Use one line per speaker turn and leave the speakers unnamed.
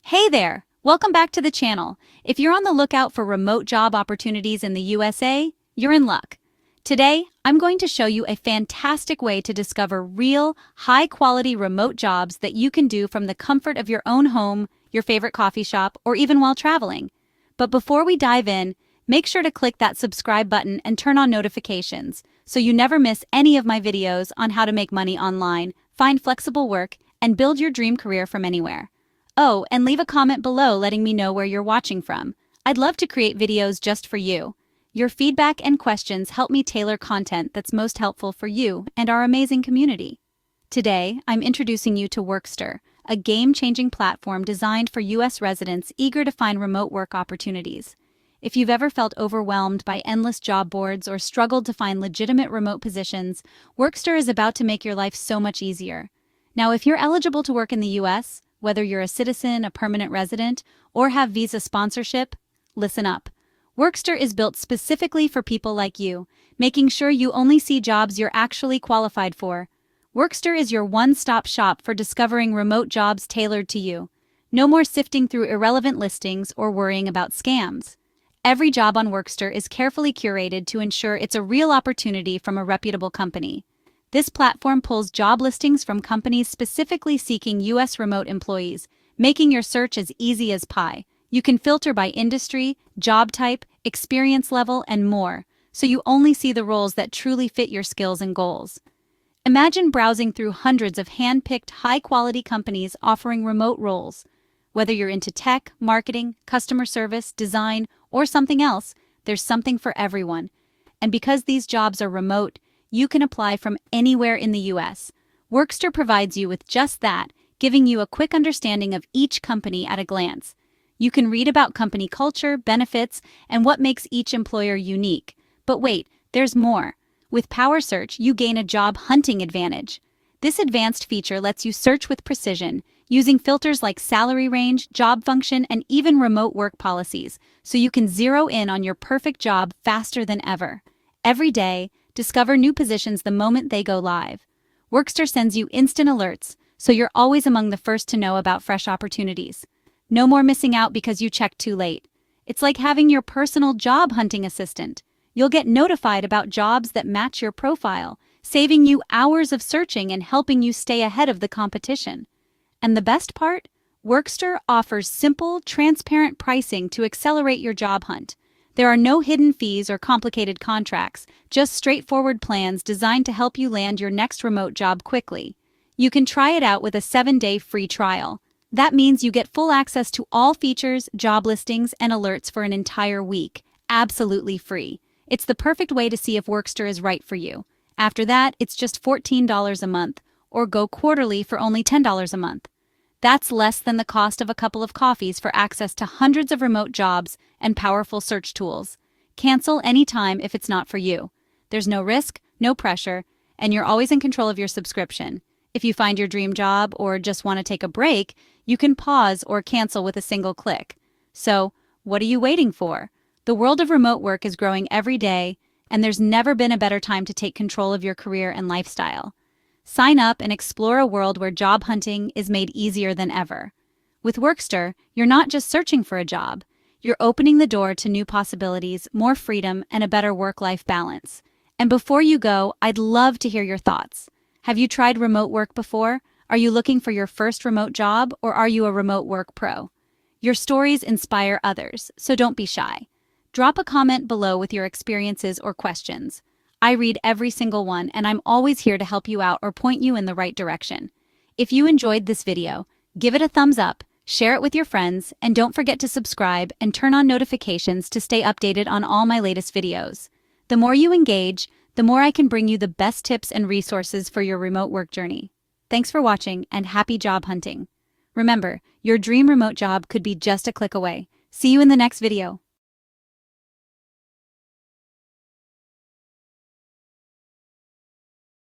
Hey there! Welcome back to the channel. If you're on the lookout for remote job opportunities in the USA, you're in luck. Today, I'm going to show you a fantastic way to discover real, high-quality remote jobs that you can do from the comfort of your own home, your favorite coffee shop, or even while traveling. But before we dive in, make sure to click that subscribe button and turn on notifications so you never miss any of my videos on how to make money online, find flexible work, and build your dream career from anywhere. Oh, and leave a comment below letting me know where you're watching from. I'd love to create videos just for you. Your feedback and questions help me tailor content that's most helpful for you and our amazing community. Today, I'm introducing you to Workster, a game-changing platform designed for US residents eager to find remote work opportunities. If you've ever felt overwhelmed by endless job boards or struggled to find legitimate remote positions, Workster is about to make your life so much easier. Now, if you're eligible to work in the US, whether you're a citizen, a permanent resident, or have visa sponsorship, listen up. Workster is built specifically for people like you, making sure you only see jobs you're actually qualified for. Workster is your one-stop shop for discovering remote jobs tailored to you. No more sifting through irrelevant listings or worrying about scams. Every job on Workster is carefully curated to ensure it's a real opportunity from a reputable company. This platform pulls job listings from companies specifically seeking US remote employees, making your search as easy as pie. You can filter by industry, job type, experience level, and more, so you only see the roles that truly fit your skills and goals. Imagine browsing through hundreds of hand-picked, high-quality companies offering remote roles. Whether you're into tech, marketing, customer service, design, or something else, there's something for everyone. And because these jobs are remote, you can apply from anywhere in the US. Workster provides you with just that, giving you a quick understanding of each company at a glance. You can read about company culture, benefits, and what makes each employer unique. But wait, there's more. With Power Search, you gain a job hunting advantage. This advanced feature lets you search with precision, using filters like salary range, job function, and even remote work policies, so you can zero in on your perfect job faster than ever. Every day, discover new positions the moment they go live. Workster sends you instant alerts, so you're always among the first to know about fresh opportunities. No more missing out because you checked too late. It's like having your personal job hunting assistant. You'll get notified about jobs that match your profile, saving you hours of searching and helping you stay ahead of the competition. And the best part? Workster offers simple, transparent pricing to accelerate your job hunt. There are no hidden fees or complicated contracts, just straightforward plans designed to help you land your next remote job quickly. You can try it out with a 7-day free trial. That means you get full access to all features, job listings, and alerts for an entire week, absolutely free. It's the perfect way to see if Workster is right for you. After that, it's just $14 a month, or go quarterly for only $10 a month. That's less than the cost of a couple of coffees for access to hundreds of remote jobs and powerful search tools. Cancel anytime if it's not for you. There's no risk, no pressure, and you're always in control of your subscription. If you find your dream job or just want to take a break, you can pause or cancel with a single click. So, what are you waiting for? The world of remote work is growing every day, and there's never been a better time to take control of your career and lifestyle. Sign up and explore a world where job hunting is made easier than ever. With Workster, you're not just searching for a job. You're opening the door to new possibilities, more freedom, and a better work-life balance. And before you go, I'd love to hear your thoughts. Have you tried remote work before? Are you looking for your first remote job, or are you a remote work pro? Your stories inspire others, so don't be shy. Drop a comment below with your experiences or questions. I read every single one, and I'm always here to help you out or point you in the right direction. If you enjoyed this video, give it a thumbs up, share it with your friends, and don't forget to subscribe and turn on notifications to stay updated on all my latest videos. The more you engage, the more I can bring you the best tips and resources for your remote work journey. Thanks for watching, and happy job hunting. Remember, your dream remote job could be just a click away. See you in the next video.